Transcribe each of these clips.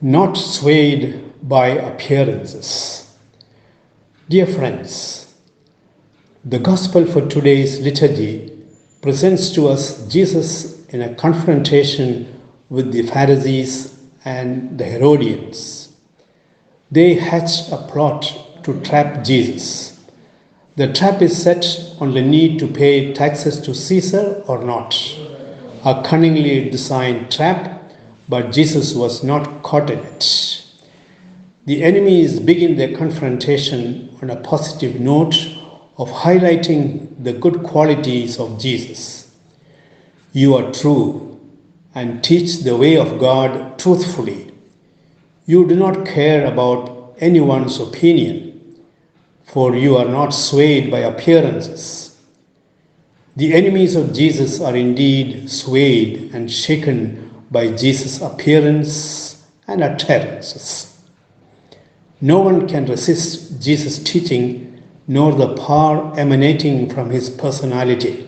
not swayed by appearances. Dear friends, the Gospel for today's liturgy presents to us Jesus in a confrontation with the Pharisees and the Herodians. They hatched a plot to trap Jesus. The trap is set on the need to pay taxes to Caesar or not. A cunningly designed trap, but Jesus was not caught in it. The enemies begin their confrontation on a positive note of highlighting the good qualities of Jesus. You are true and teach the way of God truthfully. You do not care about anyone's opinion, for you are not swayed by appearances. The enemies of Jesus are indeed swayed and shaken by Jesus' appearance and utterances. No one can resist Jesus' teaching nor the power emanating from his personality.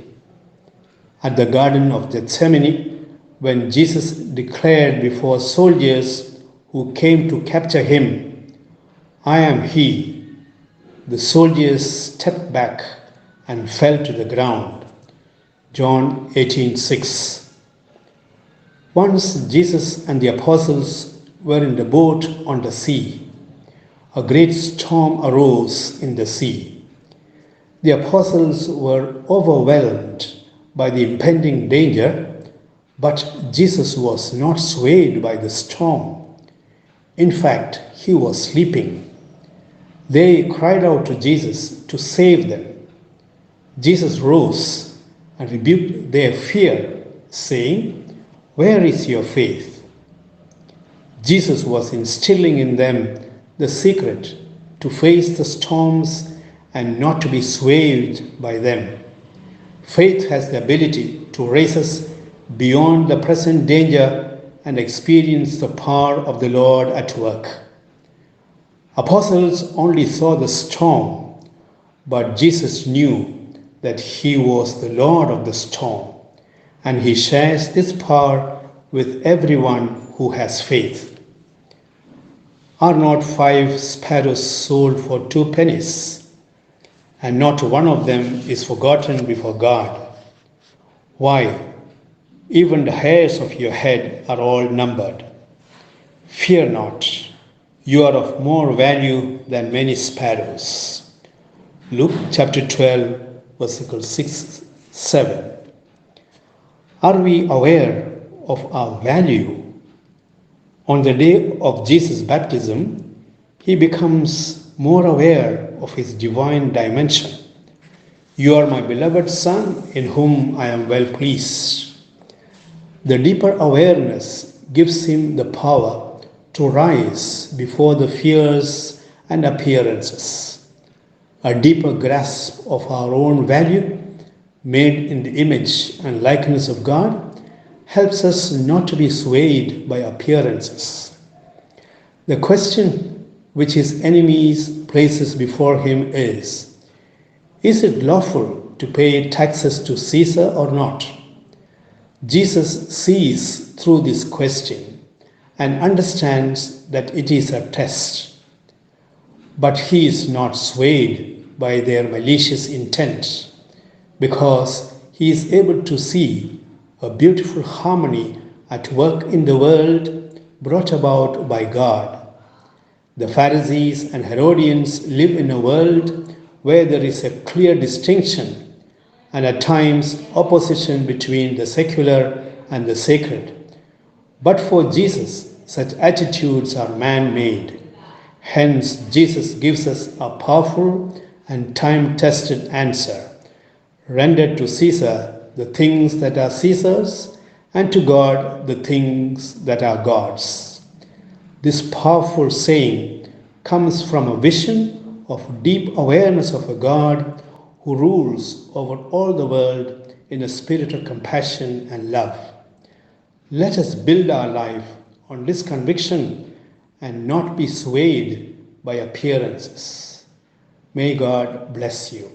At the Garden of Gethsemane, when Jesus declared before soldiers who came to capture him, "I am he," the soldiers stepped back and fell to the ground. John 18:6. Once Jesus and the apostles were in the boat on the sea. A great storm arose in the sea. The apostles were overwhelmed by the impending danger, but Jesus was not swayed by the storm. In fact, he was sleeping. They cried out to Jesus to save them. Jesus rose and rebuked their fear, saying, "Where is your faith?" Jesus was instilling in them the secret to face the storms and not to be swayed by them. Faith has the ability to raise us beyond the present danger and experience the power of the Lord at work. Apostles only saw the storm, but Jesus knew that he was the Lord of the storm, and he shares this power with everyone who has faith. Are not 5 sparrows sold for 2 pennies, and not one of them is forgotten before God? Why, even the hairs of your head are all numbered. Fear not, you are of more value than many sparrows. Luke chapter 12, verses 6-7. Are we aware of our value? On the day of Jesus' baptism, he becomes more aware of his divine dimension. "You are my beloved Son, in whom I am well pleased." The deeper awareness gives him the power to rise before the fears and appearances. A deeper grasp of our own value, made in the image and likeness of God, helps us not to be swayed by appearances. The question which his enemies places before him is it lawful to pay taxes to Caesar or not? Jesus sees through this question and understands that it is a test. But he is not swayed by their malicious intent, because he is able to see a beautiful harmony at work in the world brought about by God. The Pharisees and Herodians live in a world where there is a clear distinction and at times opposition between the secular and the sacred. But for Jesus, such attitudes are man-made. Hence, Jesus gives us a powerful and time-tested answer. Render to Caesar the things that are Caesar's, and to God the things that are God's. This powerful saying comes from a vision of deep awareness of a God who rules over all the world in a spirit of compassion and love. Let us build our life on this conviction and not be swayed by appearances. May God bless you.